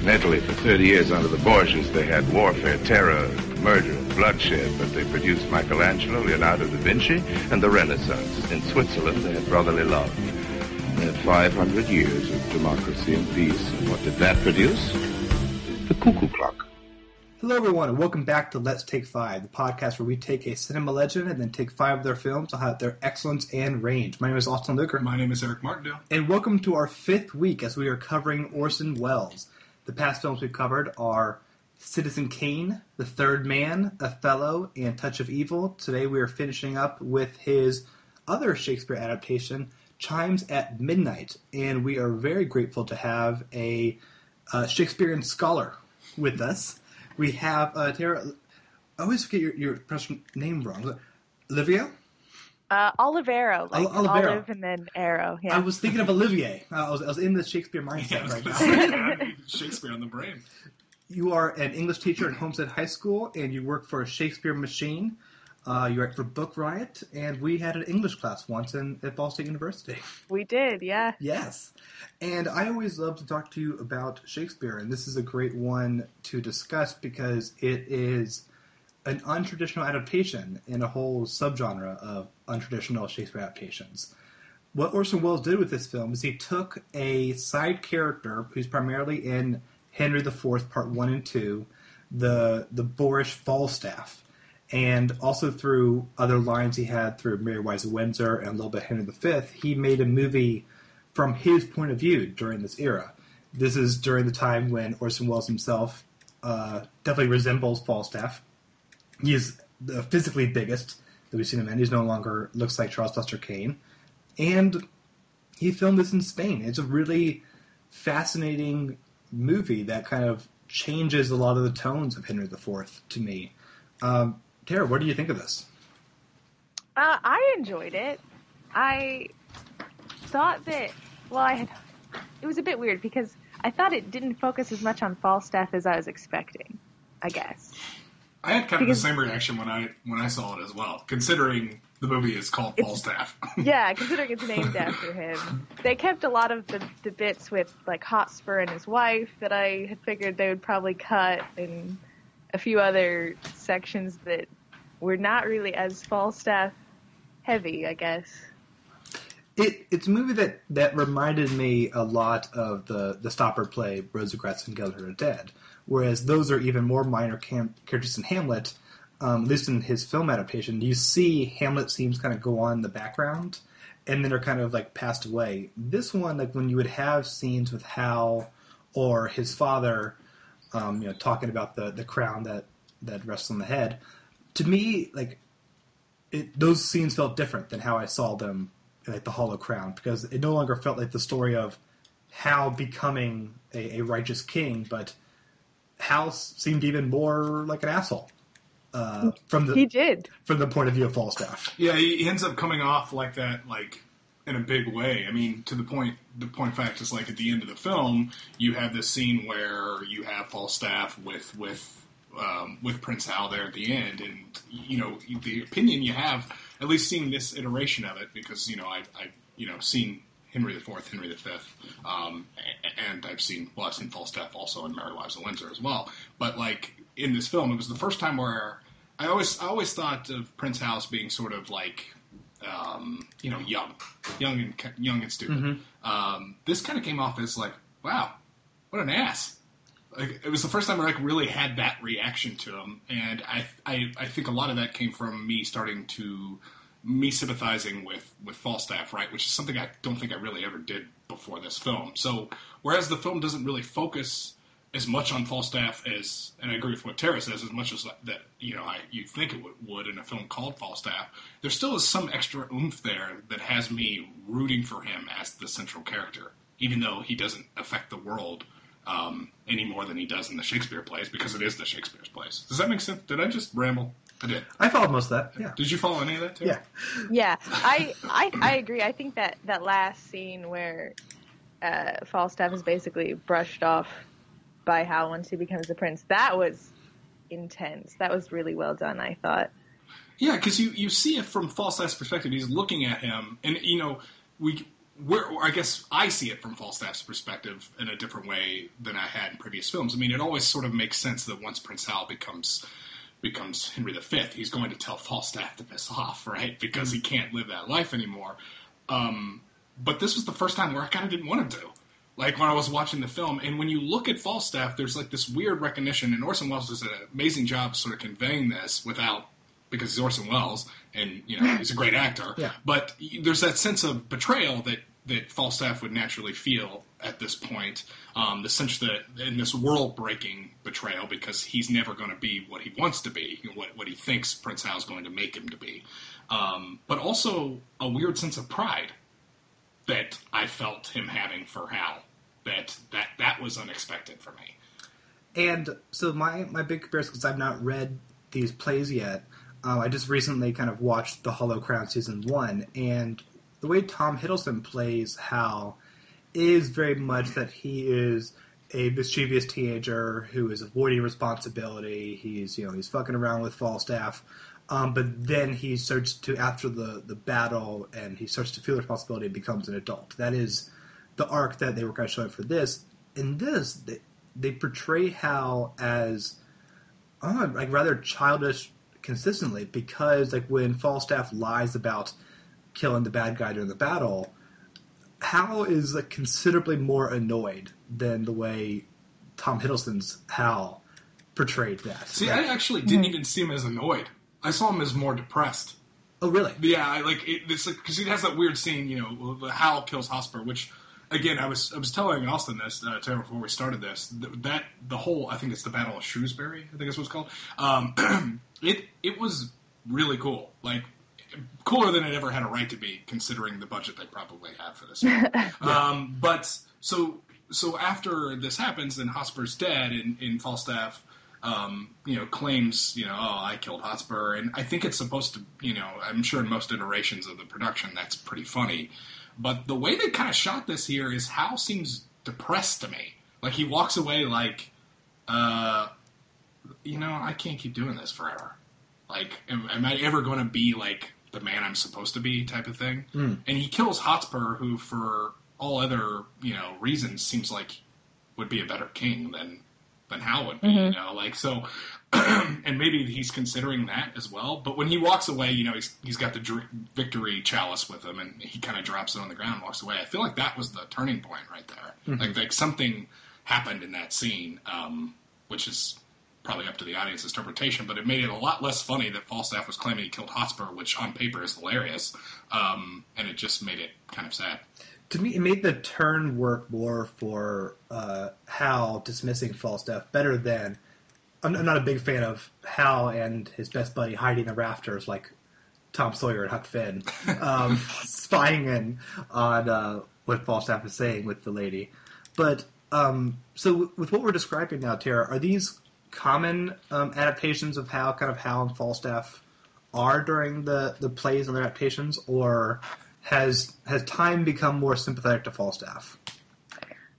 In Italy, for 30 years under the Borgias, they had warfare, terror, murder, bloodshed, but they produced Michelangelo, Leonardo da Vinci, and the Renaissance. In Switzerland, they had brotherly love. They had 500 years of democracy and peace. And what did that produce? The cuckoo clock. Hello, everyone, and welcome back to Let's Take 5, the podcast where we take a cinema legend and then take 5 of their films to highlight their excellence and range. My name is Austin Luker. My name is Eric Martindale. And welcome to our 5th week as we are covering Orson Welles. The past films we've covered are Citizen Kane, The Third Man, Othello, and Touch of Evil. Today we are finishing up with his other Shakespeare adaptation, Chimes at Midnight. And we are very grateful to have a Shakespearean scholar with us. We have Tara. I always forget your name wrong. Olivero? Olivero, like Olivero. Olive and then arrow. Yeah. I was thinking of Olivier. I was in the Shakespeare mindset right now. Shakespeare on the brain. You are an English teacher at Homestead High School, and you work for Shakespearemachine. You write for Book Riot, and we had an English class once at Ball State University. We did, yeah. Yes. And I always love to talk to you about Shakespeare, and this is a great one to discuss because it is an untraditional adaptation in a whole subgenre of untraditional Shakespeare adaptations. What Orson Welles did with this film is he took a side character who's primarily in Henry IV, Part 1 and 2, the boorish Falstaff, and also through other lines he had through Mary Wise of Windsor and a little bit Henry V, he made a movie from his point of view during this era. This is during the time when Orson Welles himself definitely resembles Falstaff. He is the physically biggest that we've seen him in. He's no longer looks like Charles Buster Kane. And he filmed this in Spain. It's a really fascinating movie that kind of changes a lot of the tones of Henry IV to me. Tara, what do you think of this? I enjoyed it. I thought that, it was a bit weird because I thought it didn't focus as much on Falstaff as I was expecting, I guess. I had kind of the same reaction when I saw it as well, considering the movie is called Falstaff. Yeah, considering it's named after him. They kept a lot of the bits with like Hotspur and his wife that I had figured they would probably cut, and a few other sections that were not really as Falstaff heavy, I guess. It's a movie that reminded me a lot of the Stoppard play Rosencrantz and Guildenstern are Dead, whereas those are even more minor characters in Hamlet. At least in his film adaptation, you see Hamlet scenes kind of go on in the background, and then are kind of like passed away. This one, like when you would have scenes with Hal or his father, talking about the crown that rests on the head, to me, like those scenes felt different than how I saw them. Like the Hollow Crown, because it no longer felt like the story of Hal becoming a righteous king, but Hal seemed even more like an asshole. From the point of view of Falstaff. Yeah, he ends up coming off like that, like in a big way. I mean, the point of fact is, like at the end of the film, you have this scene where you have Falstaff with Prince Hal there at the end, and the opinion you have, at least seeing this iteration of it, because I've seen Henry IV, Henry V, and I've seen Falstaff also in Mary Wives of Windsor as well. But like in this film, it was the first time where I always thought of Prince Hal as being sort of like young and stupid. Mm-hmm. This kind of came off as like, wow, what an ass. Like, it was the first time I really had that reaction to him, and I think a lot of that came from me sympathizing with Falstaff, right? Which is something I don't think I really ever did before this film. So, whereas the film doesn't really focus as much on Falstaff as, and I agree with what Tara says, as much as that you think it would in a film called Falstaff, there still is some extra oomph there that has me rooting for him as the central character, even though he doesn't affect the world any more than he does in the Shakespeare plays, because it is the Shakespeare's plays. Does that make sense? Did I just ramble? I did. I followed most of that, yeah. Did you follow any of that, too? Yeah. Yeah, I agree. I think that last scene where Falstaff is basically brushed off by Hal once he becomes the prince, that was intense. That was really well done, I thought. Yeah, because you see it from Falstaff's perspective. He's looking at him, and, I guess I see it from Falstaff's perspective in a different way than I had in previous films. I mean, it always sort of makes sense that once Prince Hal becomes Henry V, he's going to tell Falstaff to piss off, right? Because he can't live that life anymore. But this was the first time where I kind of didn't want him to. Like, when I was watching the film, and when you look at Falstaff, there's, like, this weird recognition, and Orson Welles does an amazing job sort of conveying this because he's Orson Welles, and, you know, he's a great actor. Yeah. But there's that sense of betrayal that Falstaff would naturally feel at this point, the sense that in this world-breaking betrayal, because he's never going to be what he wants to be, what he thinks Prince Hal's going to make him to be. But also a weird sense of pride that I felt him having for Hal. That was unexpected for me. And so my big comparison, because I've not read these plays yet, I just recently kind of watched The Hollow Crown Season 1, and the way Tom Hiddleston plays Hal is very much that he is a mischievous teenager who is avoiding responsibility. He's fucking around with Falstaff, but then he starts to, after the battle, and he starts to feel the responsibility and becomes an adult. That is the arc that they were kind of showing for this. In this, they portray Hal as rather childish consistently, because like when Falstaff lies about killing the bad guy during the battle, Hal is like considerably more annoyed than the way Tom Hiddleston's Hal portrayed that. See, I actually didn't even see him as annoyed. I saw him as more depressed. Oh, really? Yeah, because he has that weird scene, Hal kills Hotspur, which, again, I was telling Austin this, Tara, before we started this, that the whole, I think it's the Battle of Shrewsbury, I think that's what it's called. It was really cool. Like, cooler than it ever had a right to be, considering the budget they probably had for this film. Yeah. But so after this happens, then Hotspur's dead, and Falstaff, claims, I killed Hotspur, and I think it's supposed to, I'm sure in most iterations of the production that's pretty funny. But the way they kind of shot this here is Hal seems depressed to me. Like, he walks away like, I can't keep doing this forever. Like, am I ever going to be, like, the man I'm supposed to be type of thing? Mm. And he kills Hotspur, who, for all other, reasons, seems like would be a better king than Hal would be, so... and maybe he's considering that as well. But when he walks away, he's got the victory chalice with him, and he kind of drops it on the ground and walks away. I feel like that was the turning point right there. Mm-hmm. Like something happened in that scene, which is probably up to the audience's interpretation, but it made it a lot less funny that Falstaff was claiming he killed Hotspur, which on paper is hilarious, and it just made it kind of sad. To me, it made the turn work more for Hal dismissing Falstaff better than... I'm not a big fan of Hal and his best buddy hiding in the rafters like Tom Sawyer and Huck Finn, spying in on what Falstaff is saying with the lady. But, so with what we're describing now, Tara, are these common adaptations of how Hal and Falstaff are during the plays and their adaptations, or has time become more sympathetic to Falstaff?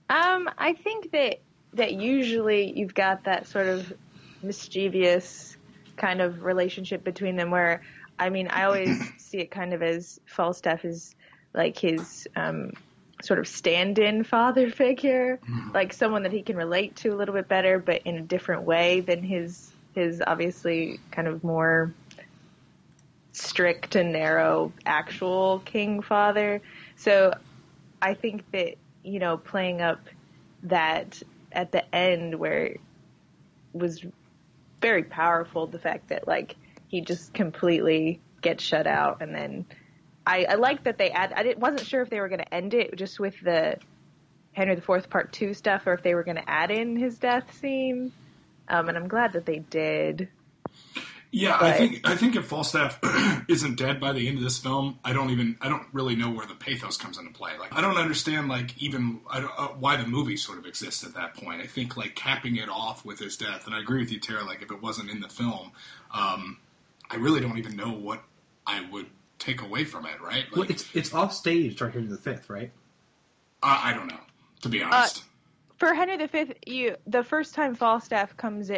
I think that usually you've got that sort of mischievous kind of relationship between them where, I always see it kind of as Falstaff is like his sort of stand-in father figure, like someone that he can relate to a little bit better, but in a different way than his obviously kind of more strict and narrow actual king father. So I think that, playing up that at the end where was very powerful, the fact that like he just completely gets shut out, and then I like that they wasn't sure if they were going to end it just with the Henry IV Part 2 stuff, or if they were going to add in his death scene, and I'm glad that they did. Yeah, but I think if Falstaff isn't dead by the end of this film, I don't really know where the pathos comes into play. Like, I don't understand, like, even why the movie sort of exists at that point. I think, like, capping it off with his death, and I agree with you, Tara, like, if it wasn't in the film, I really don't even know what I would take away from it, right? Like, well, it's off stage during Henry V, right? I don't know, to be honest. For Henry V, the first time Falstaff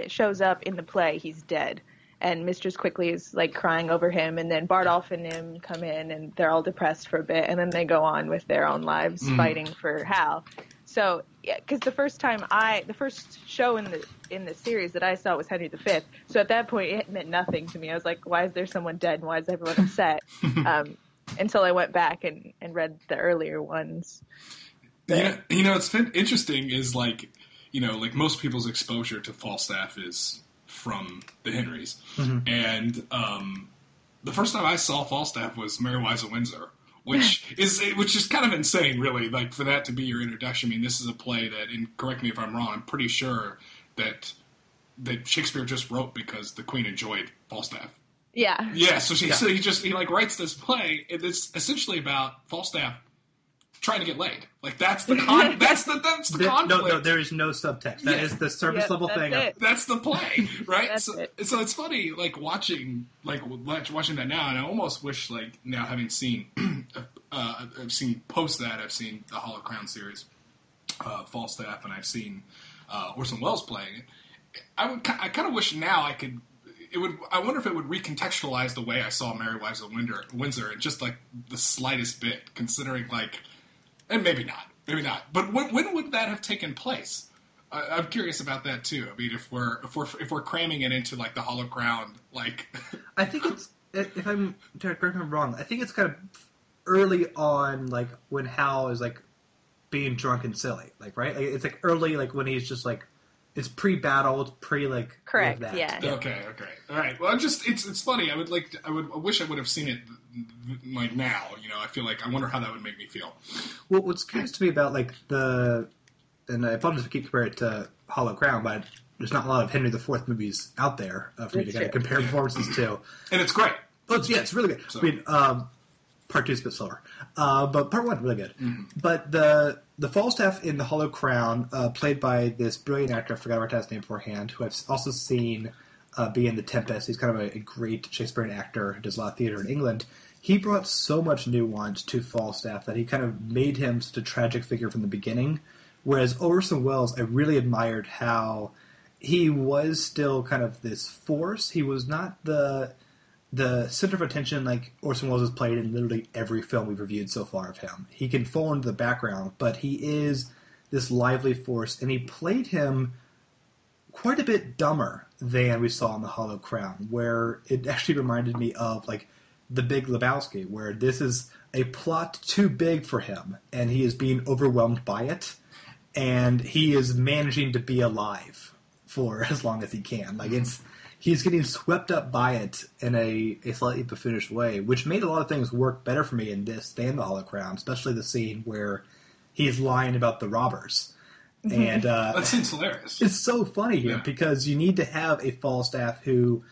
shows up in the play, he's dead. and Mistress Quickly is like crying over him, and then Bardolph and Nim come in, and they're all depressed for a bit, and then they go on with their own lives fighting for Hal. So, yeah, because the first show in the series that I saw was Henry V. So at that point, it meant nothing to me. I was like, why is there someone dead, and why is everyone upset? Until I went back and read the earlier ones. But, it's been interesting is like, like most people's exposure to Falstaff is from the Henrys. Mm-hmm. And the first time I saw Falstaff was Merry Wives of Windsor, which is kind of insane, really, like for that to be your introduction. I mean, this is a play that, and correct me if I'm wrong, I'm pretty sure that Shakespeare just wrote because the Queen enjoyed Falstaff. Yeah. Yeah, so he writes this play, and it's essentially about Falstaff trying to get laid. Like that's the conflict. No, there is no subtext. That is the surface level thing. That's the play, right? So it's funny, like watching that now, and I almost wish, like now having seen, I've seen post that I've seen the Hollow Crown series, Falstaff, and I've seen Orson Welles playing it. I kind of wish now I could. I wonder if it would recontextualize the way I saw Merry Wives of Windsor, and just like the slightest bit, considering like, and maybe not. But when would that have taken place? I'm curious about that too. I mean, if we're cramming it into like the Hollow Crown, like, I think it's if I'm correct me if I'm wrong. I think it's kind of early on, like when Hal is like being drunk and silly, like right. Like, it's like early, like when he's just like. It's pre-battle. It's pre correct. That. Yeah. Okay. All right. Well, it's funny. I wish I would have seen it like now. I feel like I wonder how that would make me feel. Well, what's curious to me about like and I apologize if I keep comparing it to Hollow Crown, but there's not a lot of Henry IV movies out there for me to kind of compare performances to. And it's great. Well, it's really good. So. I mean, part 2 is a bit slower, but part 1 really good. Mm-hmm. But the Falstaff in the Hollow Crown, played by this brilliant actor, I forgot about his name beforehand, who I've also seen be in The Tempest. He's kind of a great Shakespearean actor who does a lot of theater in England. He brought so much nuance to Falstaff that he kind of made him such a tragic figure from the beginning. Whereas Orson Welles, I really admired how he was still kind of this force. He was not the center of attention like Orson Welles has played in literally every film we've reviewed so far of him. He can fall into the background, but he is this lively force, and he played him quite a bit dumber than we saw in The Hollow Crown, where it actually reminded me of like The Big Lebowski, where this is a plot too big for him, and he is being overwhelmed by it, and he is managing to be alive for as long as he can. Like he's getting swept up by it in a slightly buffoonish way, which made a lot of things work better for me in this than The Hollow Crown, especially the scene where he's lying about the robbers. And that scene's hilarious. It's so funny here because you need to have a Falstaff who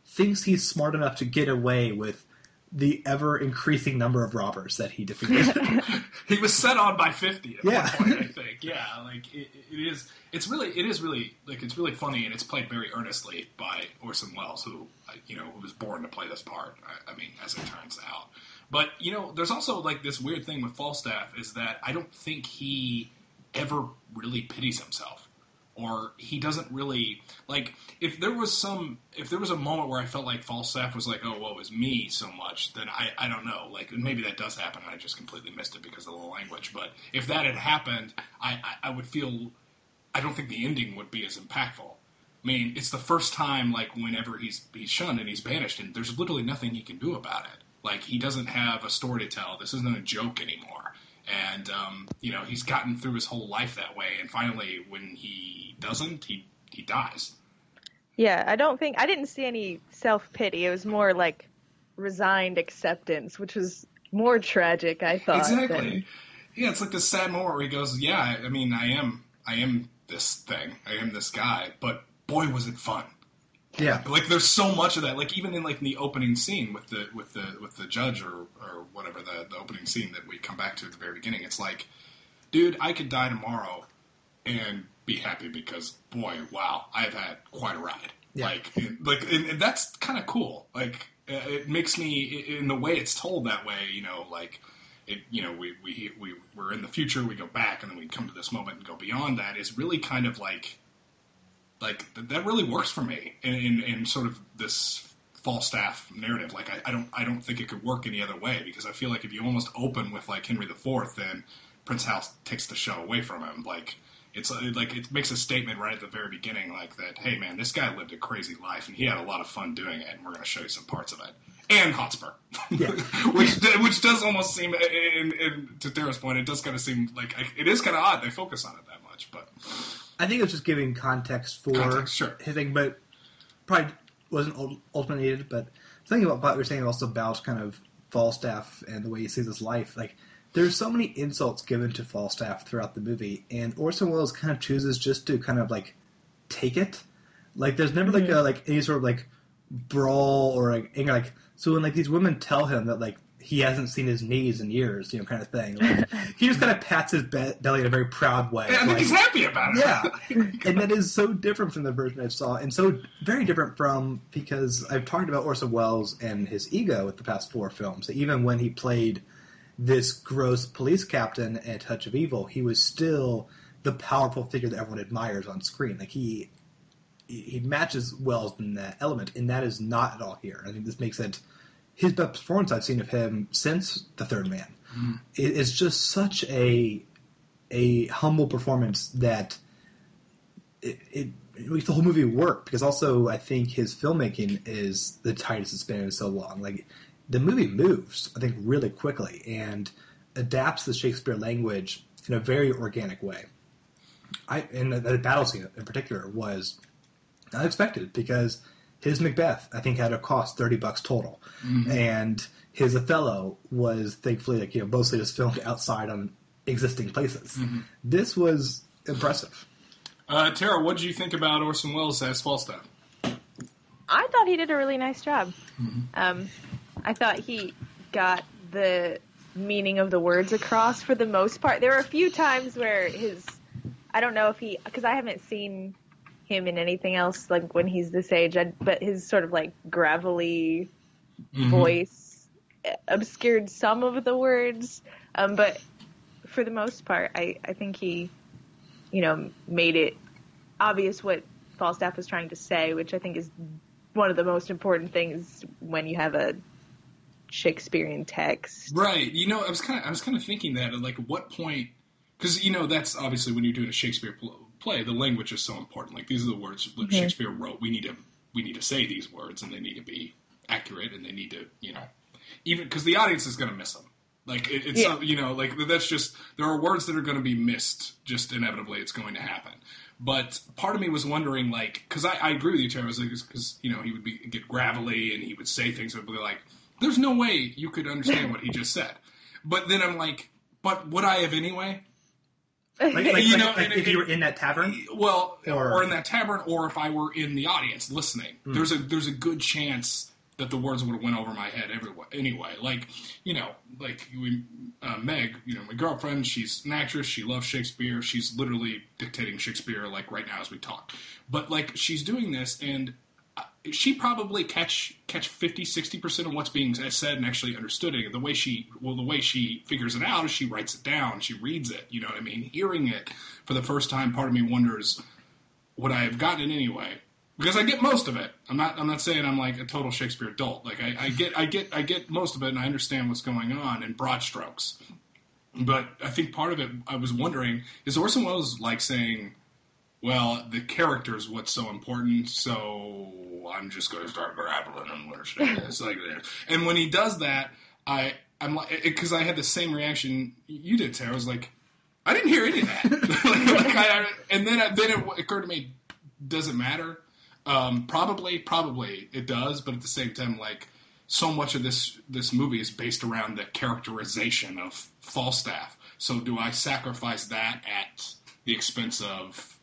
thinks he's smart enough to get away with the ever-increasing number of robbers that he defeated. He was set on by 50 at one point, I think. Yeah, like it's really funny, and it's played very earnestly by Orson Welles, who was born to play this part. I mean, as it turns out. But there's also like this weird thing with Falstaff is that I don't think he ever really pities himself, or he doesn't really like. If there was a moment where I felt like Falstaff was like, oh, well, it was me so much, then I don't know. Like, maybe that does happen, and I just completely missed it because of the language. But if that had happened, I would feel, I don't think the ending would be as impactful. I mean, it's the first time, like, whenever he's shunned and he's banished, and there's literally nothing he can do about it. Like, he doesn't have a story to tell. This isn't a joke anymore. And, he's gotten through his whole life that way, and finally, when he doesn't, he dies. Yeah, I didn't see any self-pity. It was more like resigned acceptance, which was more tragic, I thought. Exactly. Yeah, it's like this sad moment where he goes, yeah, I mean, I am this thing. I am this guy, but boy, was it fun. Yeah. Like, there's so much of that. Like, even in, like, the opening scene with the judge or whatever, the opening scene that we come back to at the very beginning, it's like, dude, I could die tomorrow and be happy because, boy, wow, I've had quite a ride. Yeah. And that's kind of cool. Like, it makes me, in the way it's told that way, like, it, we're in the future, we go back, and then we come to this moment and go beyond that, is really kind of like, like that really works for me in sort of this Falstaff narrative. Like I don't think it could work any other way, because I feel like if you almost open with like Henry IV, then Prince Hal takes the show away from him. Like it's like it makes a statement right at the very beginning, like that. Hey man, this guy lived a crazy life and he had a lot of fun doing it, and we're going to show you some parts of it. And Hotspur, yeah. which does almost seem, to Tara's point, it does kind of seem like it is kind of odd they focus on it that much. But I think it was just giving context for sure. his thing, but probably wasn't ultimately needed. But thinking about what you're saying also about kind of Falstaff and the way he sees his life, like there's so many insults given to Falstaff throughout the movie, and Orson Welles kind of chooses just to kind of like take it. Like there's never like any sort of like brawl or like anger. Like so when like these women tell him that like he hasn't seen his knees in years, you know, kind of thing. Like, he just kind of pats his belly in a very proud way. Yeah, I think he's happy about it. Yeah, and that is so different from the version I saw, and so very different from, because I've talked about Orson Welles and his ego with the past 4 films. Even when he played this gross police captain in A Touch of Evil, he was still the powerful figure that everyone admires on screen. Like he matches Welles in that element, and that is not at all here. I think this makes it his best performance I've seen of him since The Third Man. Mm. It is just such a humble performance that it makes the whole movie work, because also I think his filmmaking is the tightest it's been in so long. Like, the movie moves, I think, really quickly and adapts the Shakespeare language in a very organic way. And the battle scene in particular was unexpected, because his Macbeth, I think, had to cost $30 total. Mm-hmm. And his Othello was, thankfully, like, you know, mostly just filmed outside on existing places. Mm-hmm. This was impressive. Tara, what did you think about Orson Welles as Falstaff? I thought he did a really nice job. Mm-hmm. I thought he got the meaning of the words across for the most part. There were a few times where I don't know if because I haven't seen him in anything else, like, when he's this age, but his sort of, like, gravelly voice obscured some of the words. But for the most part, I think he, you know, made it obvious what Falstaff was trying to say, which I think is one of the most important things when you have a Shakespearean text. Right. You know, I was kind of thinking that, like, at what point, because, you know, that's obviously when you're doing a Shakespeare play, the language is so important. Like, these are the words that Shakespeare wrote. We need to say these words, and they need to be accurate, and they need to, you know, even because the audience is going to miss them. Like, it's you know, like, that's just, there are words that are going to be missed, just inevitably. It's going to happen. But part of me was wondering, like, because I agree with you, Tara, because, you know, he would get gravelly, and he would say things that would be like, there's no way you could understand what he just said. But then I'm like, but would I have anyway? Like, you know, like if you were in that tavern? Well, or in that tavern, or if I were in the audience listening. Mm. There's a good chance that the words would have went over my head anyway. Like, you know, like Meg, you know, my girlfriend, she's an actress, she loves Shakespeare, she's literally dictating Shakespeare, like, right now as we talk. But, like, she's doing this, and she probably catch 50-60% of what's being said and actually understood it. The way she figures it out is she writes it down, she reads it. You know what I mean? Hearing it for the first time, part of me wonders, would I have gotten it anyway? Because I get most of it. I'm not saying I'm like a total Shakespeare dolt. Like, I get most of it, and I understand what's going on in broad strokes. But I think part of it, I was wondering, is Orson Welles like saying, well, the character is what's so important, so I'm just going to start grappling and understand this like that. And when he does that, I'm like, because I had the same reaction you did, Tara. I was like, I didn't hear any of that. And then it occurred to me, does it matter? Probably it does, but at the same time, like, so much of this movie is based around the characterization of Falstaff. So do I sacrifice that at the expense of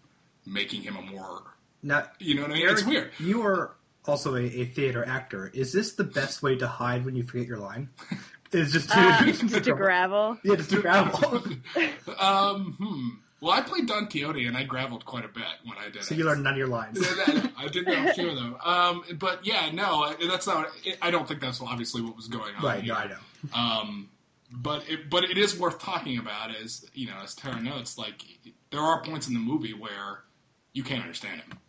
making him a more... Now, you know what I mean? Eric, it's weird. You are also a theater actor. Is this the best way to hide when you forget your line? Is just to gravel? Yeah, just to gravel. Well, I played Don Quixote, and I gravelled quite a bit when I did it. So you learned none of your lines. I did know a few of them. But, yeah, no, that's not... I don't think that's obviously what was going on right, here. No, I know. But it is worth talking about, as, you know, as Tara notes, like, there are points in the movie where you can't understand him.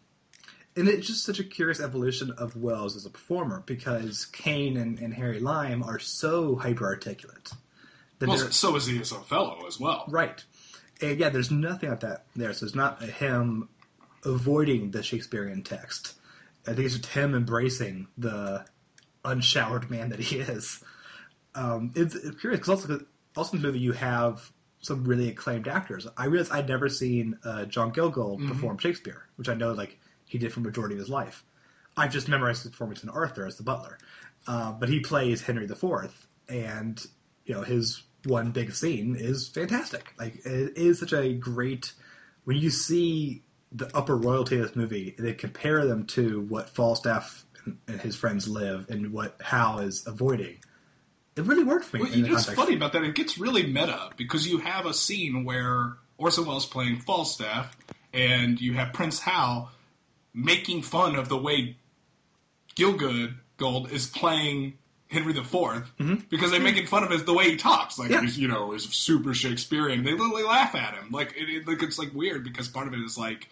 And it's just such a curious evolution of Wells as a performer, because Kane and Harry Lime are so hyper-articulate. Well, so is he as Othello as well. Right. And yeah, there's nothing like that there. So it's not him avoiding the Shakespearean text. I think it's just him embracing the unshowered man that he is. It's curious, because also in the movie you have some really acclaimed actors. I realized I'd never seen John Gielgud perform Shakespeare, which I know like he did for the majority of his life. I've just memorized his performance in Arthur as the butler. But he plays Henry IV, and his one big scene is fantastic. Like, it is such a great... When you see the upper royalty of this movie, they compare them to what Falstaff and his friends live and what Hal is avoiding. It really worked for me. Well, it's funny about that. It gets really meta, because you have a scene where Orson Welles playing Falstaff, and you have Prince Hal making fun of the way Gielgud is playing Henry IV, because they're making fun of the way he talks. Like, he's, is super Shakespearean. They literally laugh at him. Like, it's like weird, because part of it is like,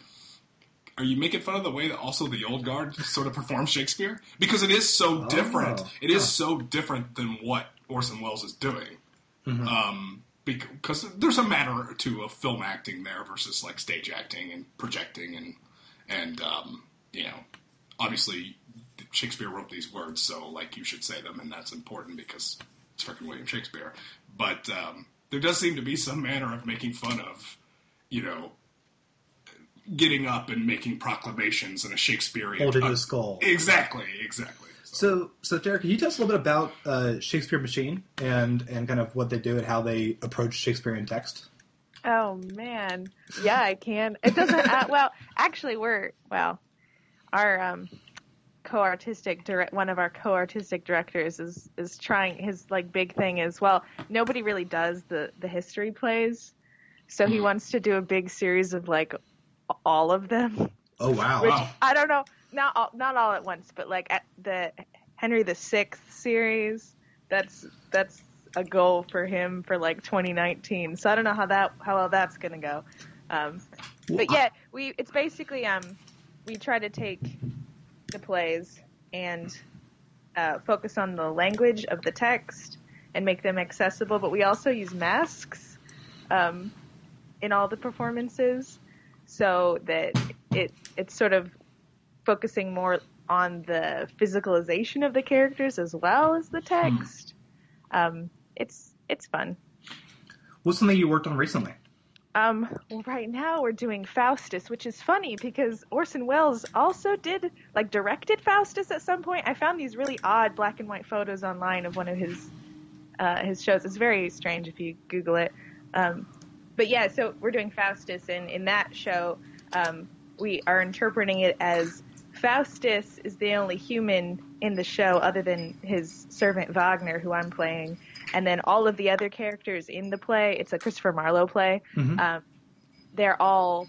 are you making fun of the way that also the old guard sort of performs Shakespeare? Because it is so different. It is so different than what Orson Welles is doing. Because there's a manner or two of film acting there versus like stage acting and projecting and obviously Shakespeare wrote these words, so like you should say them, and that's important because it's freaking William Shakespeare. But there does seem to be some manner of making fun of, getting up and making proclamations in a Shakespearean... Holding the skull. Exactly. So Tara, can you tell us a little bit about Shakespearemachine and kind of what they do and how they approach Shakespearean text? Oh, man. Yeah, I can. It doesn't... actually, our one of our co-artistic directors is trying... His, big thing is, nobody really does the history plays, so he wants to do a big series of, all of them. Oh, wow. Which, I don't know, not all at once, but at the Henry VI series, that's a goal for him for 2019. So I don't know how well that's gonna go. But yeah, it's basically we try to take the plays and focus on the language of the text and make them accessible, but we also use masks in all the performances, so that it's sort of focusing more on the physicalization of the characters as well as the text. It's fun. What's something you worked on recently? Well, right now we're doing Faustus, which is funny because Orson Welles also directed Faustus at some point. I found these really odd black and white photos online of one of his shows. It's very strange if you Google it. But yeah, so we're doing Faustus, and in that show, we are interpreting it as Faustus is the only human in the show other than his servant Wagner, who I'm playing. And then all of the other characters in the play, it's a Christopher Marlowe play, they're all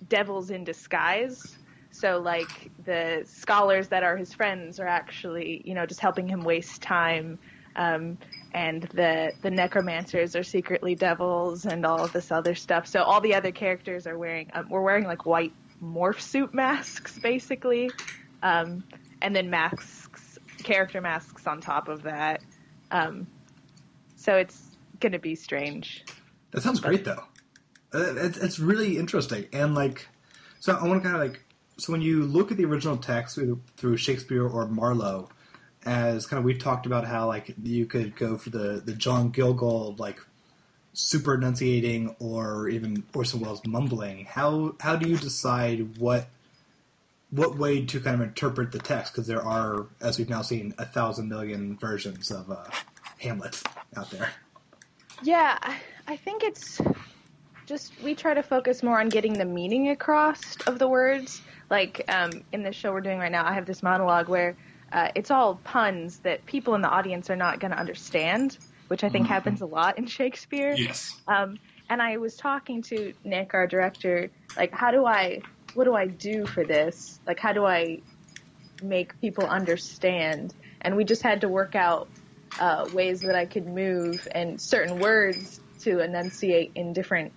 devils in disguise. So, the scholars that are his friends are actually, just helping him waste time. And the necromancers are secretly devils and all of this other stuff. So all the other characters are wearing, we're wearing white morph suit masks, basically. And then character masks on top of that. So it's going to be strange. That sounds great, though. It's really interesting. And, so I want to kind of, so when you look at the original text through Shakespeare or Marlowe, as kind of we've talked about how, you could go for the John Gielgud, super enunciating, or even Orson Welles mumbling. How do you decide what way to kind of interpret the text? Because there are, as we've now seen, 1,000 million versions of Hamlet out there. Yeah, I think it's just we try to focus more on getting the meaning across of the words. In the show we're doing right now, I have this monologue where it's all puns that people in the audience are not going to understand, which I think happens a lot in Shakespeare. Yes. And I was talking to Nick, our director, what do I do for this? How do I make people understand? And we just had to work out ways that I could move and certain words to enunciate in different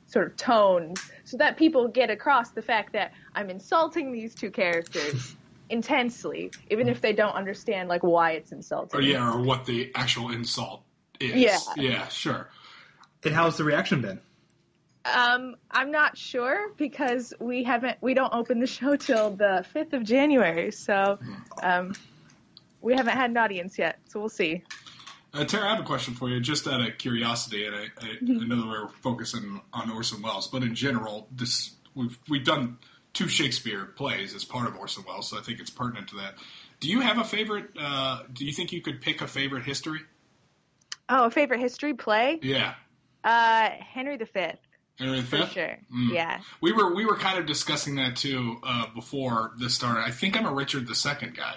sort of tones so that people get across the fact that I'm insulting these two characters intensely, even if they don't understand like why it's insulting. Or what the actual insult is. Yeah, sure. And how's the reaction been? I'm not sure because we don't open the show till the 5th of January, so we haven't had an audience yet, so we'll see. Tara, I have a question for you, just out of curiosity, and I know that we're focusing on Orson Welles, but in general, we've done 2 Shakespeare plays as part of Orson Welles, so I think it's pertinent to that. Do you have a favorite? Do you think you could pick a favorite history? Oh, a favorite history play? Yeah. Henry V. Henry V? For sure. Yeah. We were kind of discussing that too before this started. I think I'm a Richard II guy.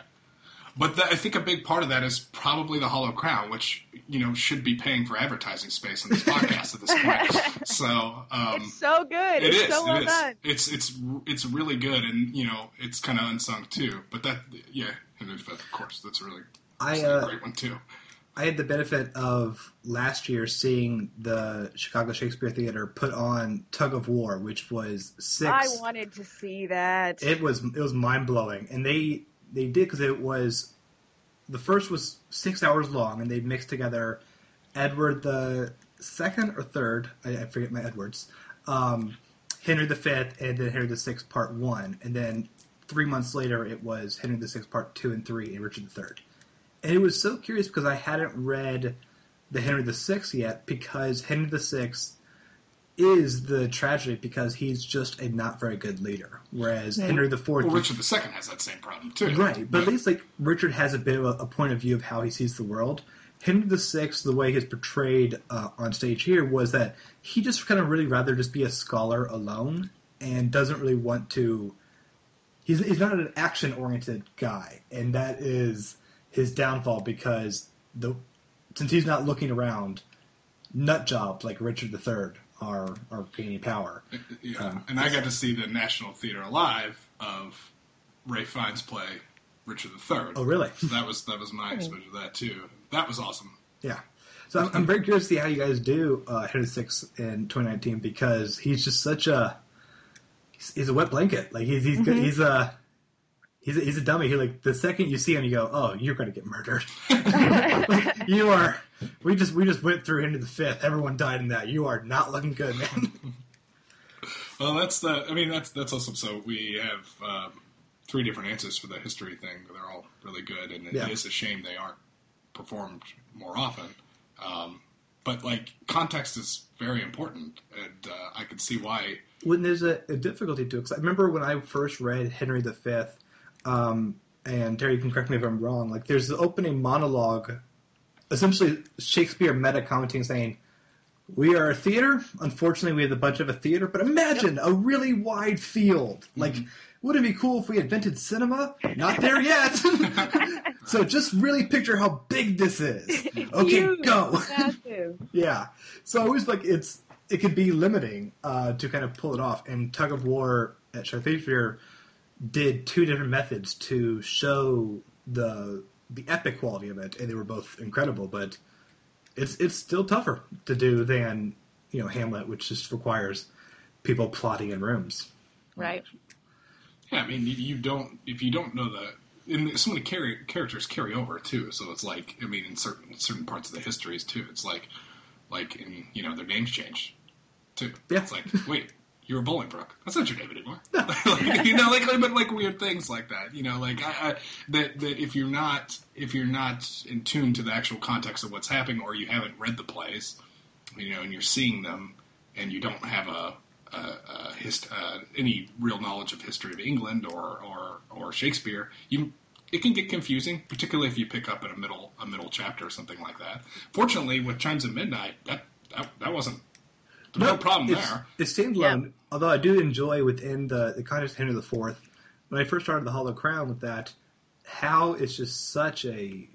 But I think a big part of that is probably the Hollow Crown, which, should be paying for advertising space on this podcast at this point. So it's so good. It's so well done. It's really good, and it's kind of unsung too. But Henry V, of course, that's a great one too. I had the benefit of last year seeing the Chicago Shakespeare Theater put on Tug of War, which was 6. I wanted to see that. It was mind blowing, and they did because the first was 6 hours long, and they mixed together Edward the Second or Third, I forget my Edwards, Henry V, and then Henry VI Part 1, and then 3 months later it was Henry VI Part 2 and 3 and Richard III. And it was so curious because I hadn't read the Henry VI yet, because Henry VI is the tragedy because he's just a not very good leader, whereas Henry IV... Well, Richard II has that same problem, too. Right, but at least Richard has a bit of a point of view of how he sees the world. Henry VI, the way he's portrayed on stage here, was that he just kind of really rather just be a scholar alone and doesn't really want to... He's not an action-oriented guy, and that is his downfall because since he's not looking around, nut jobs like Richard III are gaining power. Yeah, and I got to see the National Theater Live of Ray Fiennes' play Richard III. Oh, really? So that was my exposure to that too. That was awesome. Yeah. So I'm very curious to see how you guys do Henry VI in 2019 because he's just such he's a wet blanket. Like he's a dummy. He the second you see him, you go, "Oh, you're going to get murdered." You are. We just went through Henry V. Everyone died in that. You are not looking good, man. Well, that's awesome. So we have 3 different answers for the history thing. They're all really good, and it is a shame they aren't performed more often. But context is very important, and I can see why. When there's a difficulty to it, I remember when I first read Henry V. And Terry, you can correct me if I'm wrong. There's the opening monologue, essentially Shakespeare meta-commenting saying, "We are a theater. Unfortunately, we have the budget of a theater, but imagine a really wide field. Wouldn't it be cool if we invented cinema? Not there yet. So just really picture how big this is. Okay, Huge, go." Massive. Yeah. So I always it could be limiting to kind of pull it off. And Tug of War at Shakespeare did 2 different methods to show the epic quality of it, and they were both incredible. But it's still tougher to do than Hamlet, which just requires people plotting in rooms. Right. Yeah, I mean, if you don't know and so many characters carry over too. So it's in certain parts of the histories too. It's like in their names change too. Yeah. It's wait. You were Bolingbroke. That's not your name anymore. But weird things like that. That if you're not in tune to the actual context of what's happening, or you haven't read the plays, and you're seeing them, and you don't have any real knowledge of history of England or Shakespeare, it can get confusing, particularly if you pick up in a middle chapter or something like that. Fortunately, with Chimes of Midnight, that wasn't. No problem there. It's standalone, although I do enjoy within the context of Henry IV. When I first started the Hollow Crown with that, Hal is just such a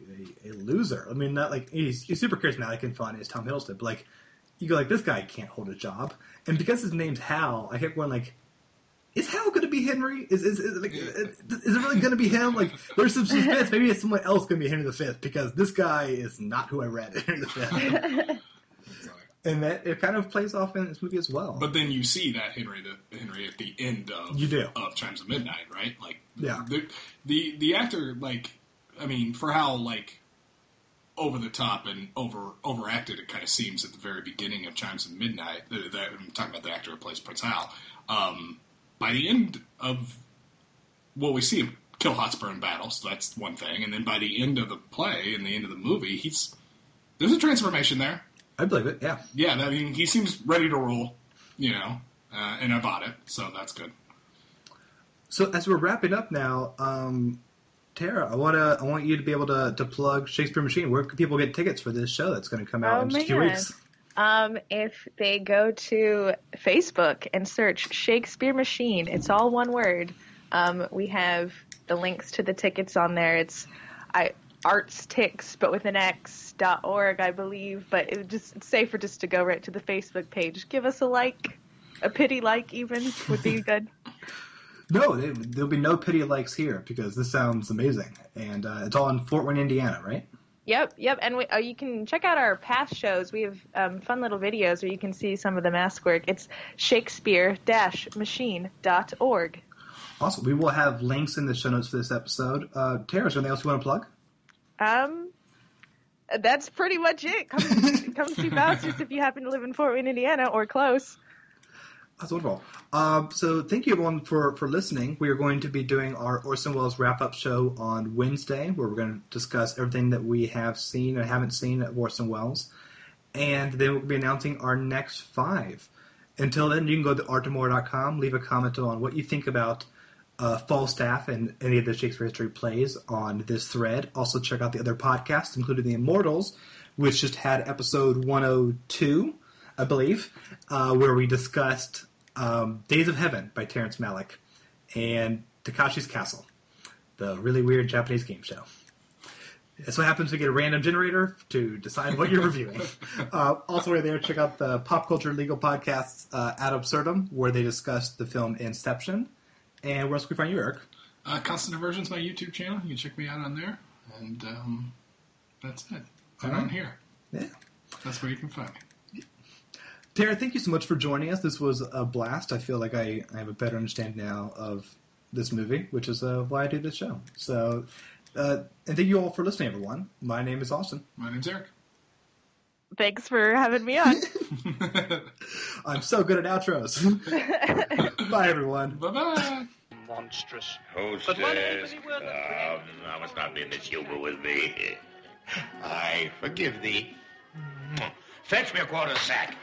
loser. I mean, not he's super charismatic and fun as Tom Hiddleston, but you go this guy can't hold a job. And because his name's Hal, I kept going is Hal going to be Henry? Is it really going to be him? There's some suspense. Maybe it's someone else going to be Henry V because this guy is not who I read Henry V. And that it kind of plays off in this movie as well. But then you see that Henry at the end of Chimes of Midnight, right? Like, yeah, the actor, like, I mean, for how like over the top and overacted it kind of seems at the very beginning of Chimes of Midnight. I'm talking about the actor who plays Prince Hal. By the end of, well, we see him kill Hotspur in battle, so that's one thing. And then by the end of the play and the end of the movie, there's a transformation there. I believe it, yeah. Yeah, I mean, he seems ready to rule, and I bought it, so that's good. So as we're wrapping up now, Tara, I want you to be able to plug Shakespearemachine. Where can people get tickets for this show that's going to come out in just a few weeks? If they go to Facebook and search Shakespearemachine, it's all one word. We have the links to the tickets on there. It's artstix, but with an X.org, I believe. But it's safer just to go right to the Facebook page. Give us a like, a pity like even would be good. No, there'll be no pity likes here because this sounds amazing. And it's all in Fort Wayne, Indiana, right? Yep. And you can check out our past shows. We have fun little videos where you can see some of the mask work. It's Shakespeare-machine.org. Awesome. We will have links in the show notes for this episode. Tara, is there anything else you want to plug? That's pretty much it. Come see Faustus if you happen to live in Fort Wayne, Indiana, or close. That's wonderful. So thank you, everyone, for listening. We are going to be doing our Orson Welles wrap-up show on Wednesday, where we're going to discuss everything that we have seen and haven't seen of Orson Welles. And then we'll be announcing our next 5. Until then, you can go to artandmore.com, leave a comment on what you think about Falstaff and any of the Shakespeare history plays on this thread. Also, check out the other podcasts, including the Immortals, which just had episode 102, I believe, where we discussed Days of Heaven by Terrence Malick and Takashi's Castle, the really weird Japanese game show. That's what happens to get a random generator to decide what you're reviewing. Also, we're there. Check out the pop culture legal podcasts Ad Absurdum, where they discuss the film Inception. And where else can we find you, Eric? Constant Aversion's my YouTube channel. You can check me out on there. And that's it. And I'm here. Yeah. That's where you can find me. Tara, thank you so much for joining us. This was a blast. I feel like I have a better understanding now of this movie, which is why I do this show. So, and thank you all for listening, everyone. My name is Austin. My name's Eric. Thanks for having me on. I'm so good at outros. Bye, everyone. Bye-bye. Monstrous. Who says? Thou must not be in this humor with me. I forgive thee. Fetch me a quarter sack.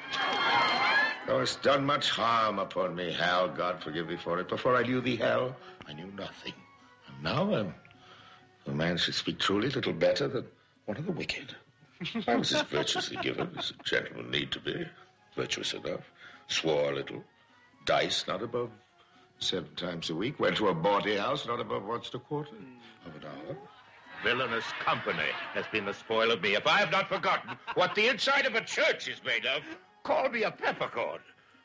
Thou hast done much harm upon me, Hal. God forgive thee for it. Before I knew thee, Hal, I knew nothing. And now a man should speak truly little better than one of the wicked. I was as virtuously given as a gentleman need to be. Virtuous enough. Swore a little. Dice not above 7 times a week. Went to a bawdy house not above once a quarter of an hour. Villainous company has been the spoil of me. If I have not forgotten what the inside of a church is made of, call me a peppercorn,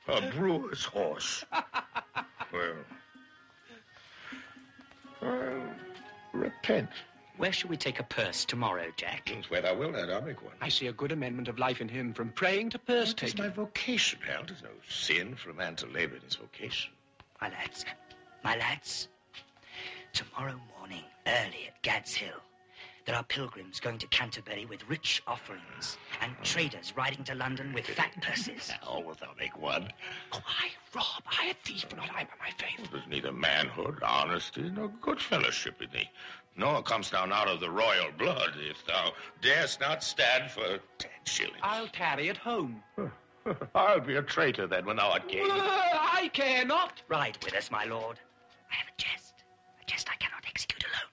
a brewer's horse. Well, repent. Where shall we take a purse tomorrow, Jack? Where thou wilt, lad, I'll make one. I see a good amendment of life in him, from praying to purse taking. It's my vocation, Hal. There's no sin for a man to labor in his vocation. My lads, tomorrow morning, early at Gad's Hill, there are pilgrims going to Canterbury with rich offerings, and traders riding to London with fat purses. How wilt thou make one? Oh, I rob, I a thief, not I by my faith. There's neither manhood, honesty, nor good fellowship in thee. Nor comes down out of the royal blood, if thou darest not stand for 10 shillings. I'll tarry at home. I'll be a traitor then when thou art king. I care not. Ride with us, my lord. I have a jest I cannot execute alone.